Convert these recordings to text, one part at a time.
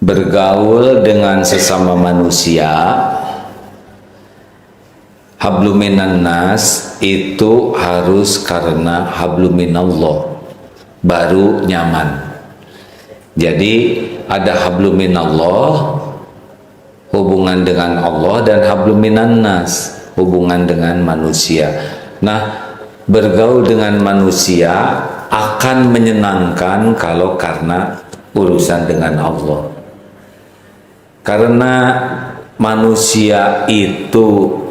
bergaul dengan sesama manusia, habluminan nas itu harus karena habluminallah, baru nyaman. Jadi ada habluminallah, hubungan dengan Allah, dan habluminan nas, hubungan dengan manusia. Nah, bergaul dengan manusia akan menyenangkan kalau karena urusan dengan Allah. Karena manusia itu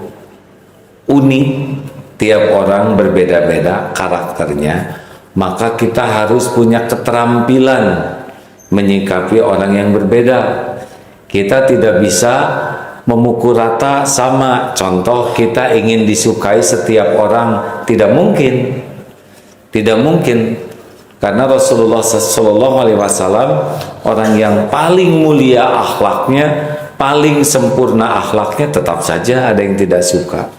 unik, tiap orang berbeda-beda karakternya, maka kita harus punya keterampilan menyikapi orang yang berbeda. Kita tidak bisa memukul rata sama. Contoh, kita ingin disukai setiap orang, tidak mungkin. Tidak mungkin. Karena Rasulullah SAW orang yang paling mulia akhlaknya, paling sempurna akhlaknya, tetap saja ada yang tidak suka.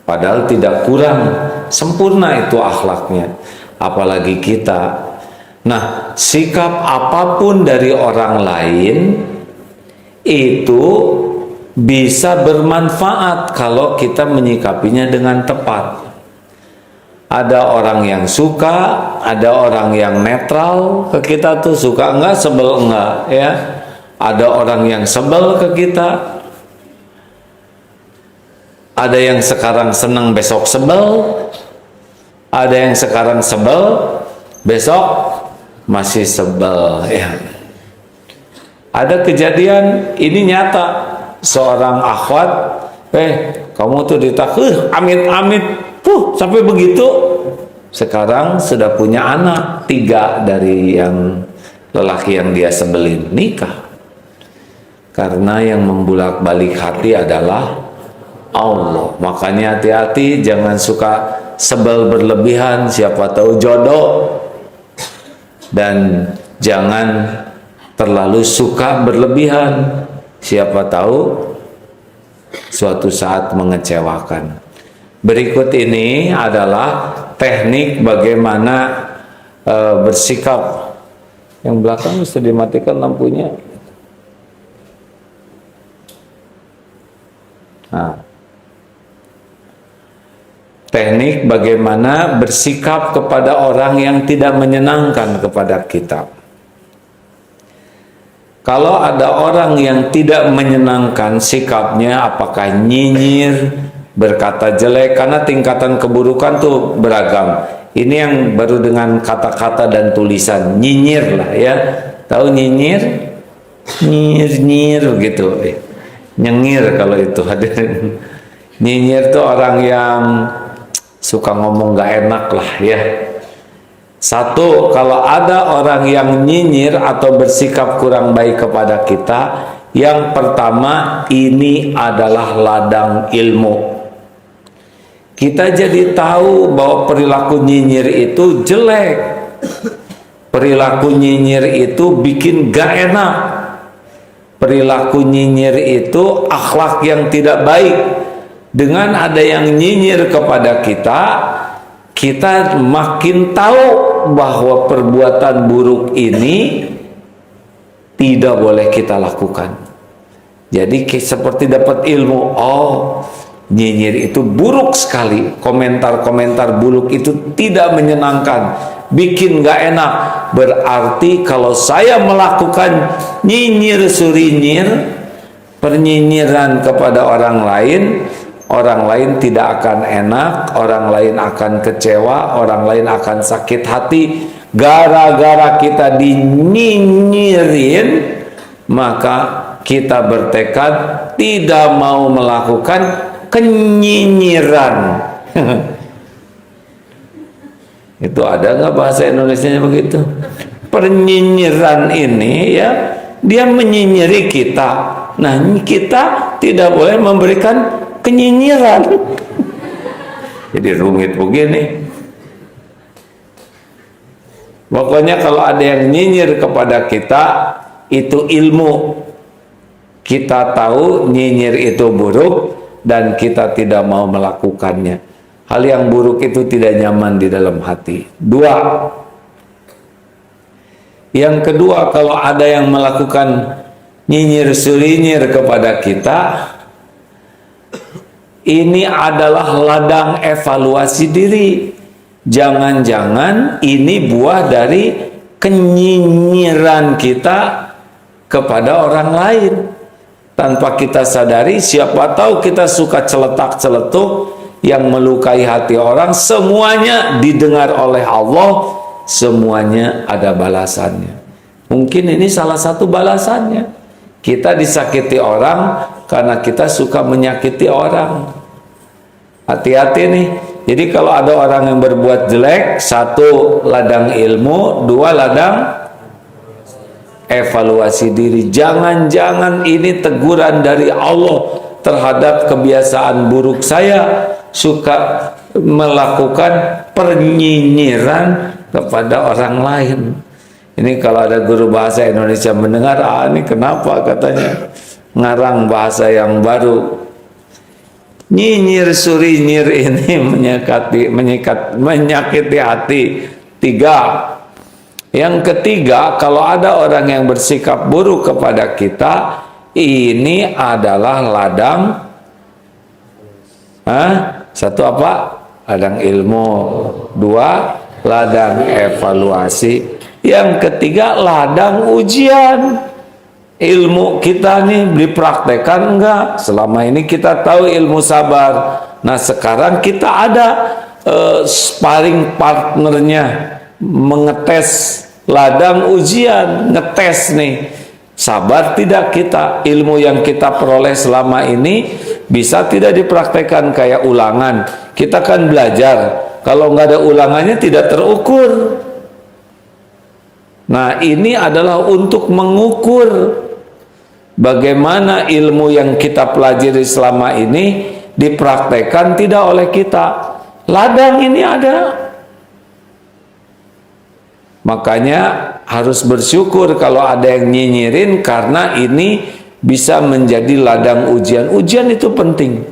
Padahal tidak kurang sempurna itu akhlaknya. Apalagi kita. Nah, sikap apapun dari orang lain itu bisa bermanfaat kalau kita menyikapinya dengan tepat. Ada orang yang suka, ada orang yang netral ke kita tuh, suka enggak, sebel enggak, ya. Ada orang yang sebel ke kita. Ada yang sekarang senang, besok sebel. Ada yang sekarang sebel, besok masih sebel, ya. Ada kejadian ini nyata, seorang akhwat, kamu tuh amit-amit, sampai begitu. Sekarang sudah punya anak 3 dari yang lelaki yang dia sebelin, nikah. Karena yang membulak-balik hati adalah Allah. Makanya hati-hati, jangan suka sebel berlebihan, siapa tahu jodoh. Dan jangan terlalu suka berlebihan, siapa tahu suatu saat mengecewakan. Berikut ini adalah teknik bagaimana bersikap. Yang belakang bisa dimatikan lampunya. Nah, teknik bagaimana bersikap kepada orang yang tidak menyenangkan kepada kita. Kalau ada orang yang tidak menyenangkan sikapnya, apakah nyinyir, berkata jelek, karena tingkatan keburukan tuh beragam. Ini yang baru dengan kata-kata dan tulisan, nyinyir lah ya. Tahu nyinyir? Nyir gitu. Nyengir kalau itu hadirin. Nyinyir tuh orang yang suka ngomong gak enak lah ya. Satu, kalau ada orang yang nyinyir atau bersikap kurang baik kepada kita, yang pertama, ini adalah ladang ilmu. Kita jadi tahu bahwa perilaku nyinyir itu jelek. Perilaku nyinyir itu bikin gak enak. Perilaku nyinyir itu akhlak yang tidak baik. Dengan ada yang nyinyir kepada kita, kita makin tahu bahwa perbuatan buruk ini tidak boleh kita lakukan. Jadi seperti dapat ilmu, oh, nyinyir itu buruk sekali. Komentar-komentar buruk itu tidak menyenangkan, bikin gak enak. Berarti kalau saya melakukan nyinyir surinyir, pernyinyiran kepada orang lain tidak akan enak, orang lain akan kecewa, orang lain akan sakit hati. Gara-gara kita dinyinyirin, maka kita bertekad tidak mau melakukan kenyinyiran. Itu ada nggak bahasa Indonesianya begitu? Pernyinyiran ini ya, dia menyinyiri kita. Nah, kita tidak boleh memberikan kenyinyiran. Jadi rumit begini. Pokoknya kalau ada yang nyinyir kepada kita, itu ilmu. Kita tahu nyinyir itu buruk dan kita tidak mau melakukannya. Hal yang buruk itu tidak nyaman di dalam hati. 2, Yang kedua, kalau ada yang melakukan nyinyir surinyir kepada kita, ini adalah ladang evaluasi diri. Jangan-jangan ini buah dari kenyinyiran kita kepada orang lain. Tanpa kita sadari, siapa tahu kita suka celetak-celetuk yang melukai hati orang, semuanya didengar oleh Allah, semuanya ada balasannya. Mungkin ini salah satu balasannya. Kita disakiti orang karena kita suka menyakiti orang. Hati-hati nih. Jadi kalau ada orang yang berbuat jelek, satu, ladang ilmu, dua, ladang evaluasi diri. Jangan-jangan ini teguran dari Allah terhadap kebiasaan buruk saya, suka melakukan penyinyiran kepada orang lain. Ini kalau ada guru bahasa Indonesia mendengar, ini kenapa katanya ngarang bahasa yang baru. Nyinyir surinyir ini menyakiti hati. Tiga. Yang ketiga, kalau ada orang yang bersikap buruk kepada kita, ini adalah ladang satu apa? Ladang ilmu. Dua, ladang evaluasi. Yang ketiga, ladang ujian. Ilmu kita nih dipraktekkan enggak? Selama ini kita tahu ilmu sabar. Nah sekarang kita ada sparring partnernya, mengetes ladang ujian, ngetes nih. Sabar tidak kita, ilmu yang kita peroleh selama ini bisa tidak dipraktekkan kayak ulangan. Kita kan belajar, kalau nggak ada ulangannya tidak terukur. Nah ini adalah untuk mengukur bagaimana ilmu yang kita pelajari selama ini dipraktekkan tidak oleh kita. Ladang ini ada. Makanya harus bersyukur kalau ada yang nyinyirin, karena ini bisa menjadi ladang ujian. Ujian itu penting.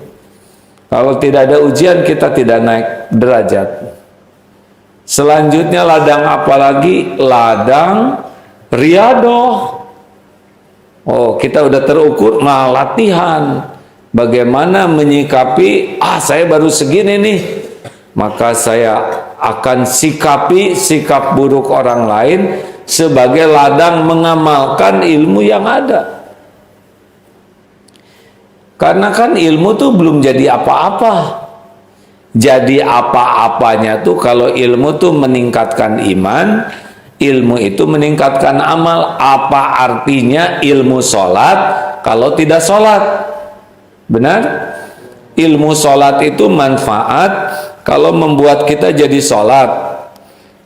Kalau tidak ada ujian, kita tidak naik derajat. Selanjutnya ladang apa lagi? Ladang riadoh. Oh, kita udah terukur, nah latihan. Bagaimana menyikapi, saya baru segini nih, maka saya akan sikapi sikap buruk orang lain sebagai ladang mengamalkan ilmu yang ada. Karena kan ilmu tuh belum jadi apa-apa. Jadi apa-apanya tuh kalau ilmu tuh meningkatkan iman, ilmu itu meningkatkan amal. Apa artinya ilmu sholat kalau tidak sholat? Benar? Ilmu sholat itu manfaat kalau membuat kita jadi sholat.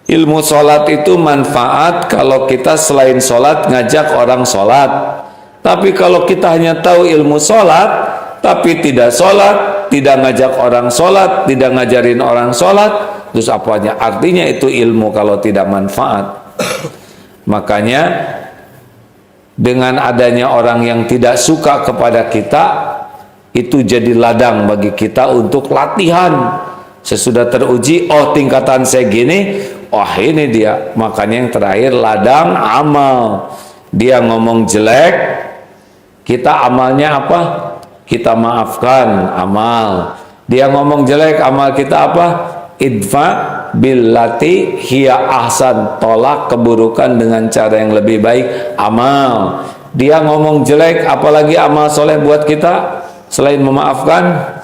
Ilmu sholat itu manfaat kalau kita selain sholat ngajak orang sholat. Tapi kalau kita hanya tahu ilmu sholat tapi tidak sholat, tidak ngajak orang sholat, tidak ngajarin orang sholat, terus apanya? Artinya itu ilmu kalau tidak manfaat. Makanya dengan adanya orang yang tidak suka kepada kita, itu jadi ladang bagi kita untuk latihan. Sesudah teruji, oh tingkatan saya gini, ini dia. Makanya yang terakhir ladang amal. Dia ngomong jelek, kita amalnya apa? Kita maafkan, amal. Dia ngomong jelek, amal kita apa? Idfa billati hiya ahsan, tolak keburukan dengan cara yang lebih baik, amal. Dia ngomong jelek, apalagi amal soleh buat kita selain memaafkan?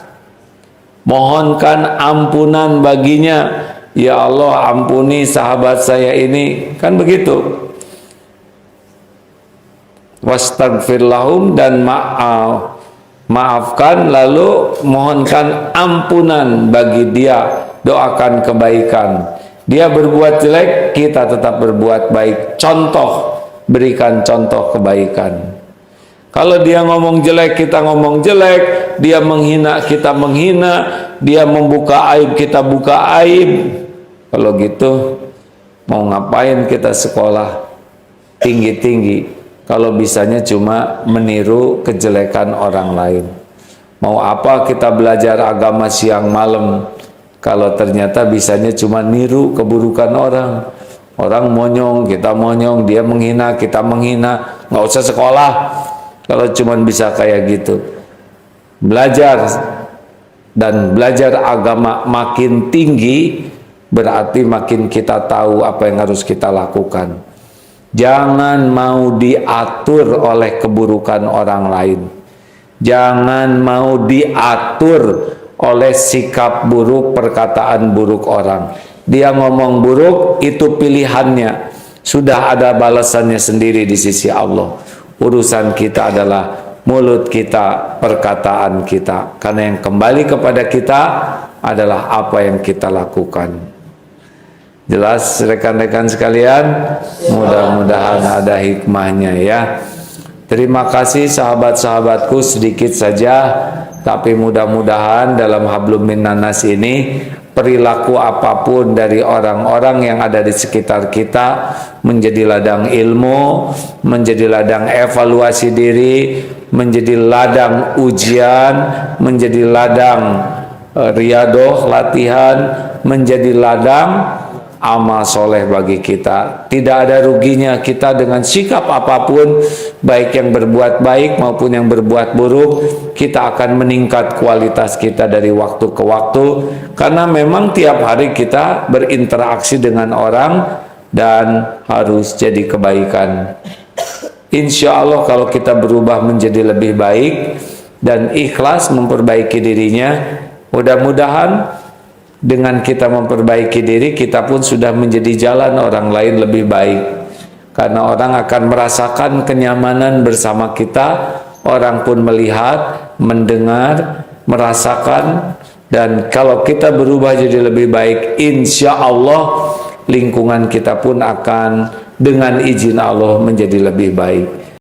Mohonkan ampunan baginya. Ya Allah, ampuni sahabat saya ini, kan begitu. Wastaghfir lahum, dan maafkan, lalu mohonkan ampunan bagi dia, doakan kebaikan. Dia berbuat jelek, kita tetap berbuat baik. Contoh, berikan contoh kebaikan. Kalau dia ngomong jelek, kita ngomong jelek. Dia menghina, kita menghina. Dia membuka aib, kita buka aib. Kalau gitu, mau ngapain kita sekolah tinggi-tinggi kalau bisanya cuma meniru kejelekan orang lain? Mau apa kita belajar agama siang malam kalau ternyata bisanya cuma niru keburukan orang? Orang monyong, kita monyong, dia menghina, kita menghina. Nggak usah sekolah kalau cuman bisa kayak gitu. Belajar dan belajar agama makin tinggi, berarti makin kita tahu apa yang harus kita lakukan. Jangan mau diatur oleh keburukan orang lain. Jangan mau diatur oleh sikap buruk, perkataan buruk orang. Dia ngomong buruk, itu pilihannya. Sudah ada balasannya sendiri di sisi Allah. Urusan kita adalah mulut kita, perkataan kita. Karena yang kembali kepada kita adalah apa yang kita lakukan. Jelas rekan-rekan sekalian? Mudah-mudahan ada hikmahnya ya. Terima kasih sahabat-sahabatku, sedikit saja, tapi mudah-mudahan dalam hablum minannas ini perilaku apapun dari orang-orang yang ada di sekitar kita menjadi ladang ilmu, menjadi ladang evaluasi diri, menjadi ladang ujian, menjadi ladang riadoh, latihan, menjadi ladang amal soleh bagi kita. Tidak ada ruginya kita dengan sikap apapun, baik yang berbuat baik maupun yang berbuat buruk. Kita akan meningkat kualitas kita dari waktu ke waktu, karena memang tiap hari kita berinteraksi dengan orang dan harus jadi kebaikan. Insya Allah kalau kita berubah menjadi lebih baik dan ikhlas memperbaiki dirinya, mudah-mudahan dengan kita memperbaiki diri, kita pun sudah menjadi jalan orang lain lebih baik. Karena orang akan merasakan kenyamanan bersama kita. Orang pun melihat, mendengar, merasakan. Dan kalau kita berubah jadi lebih baik, insya Allah lingkungan kita pun akan dengan izin Allah menjadi lebih baik.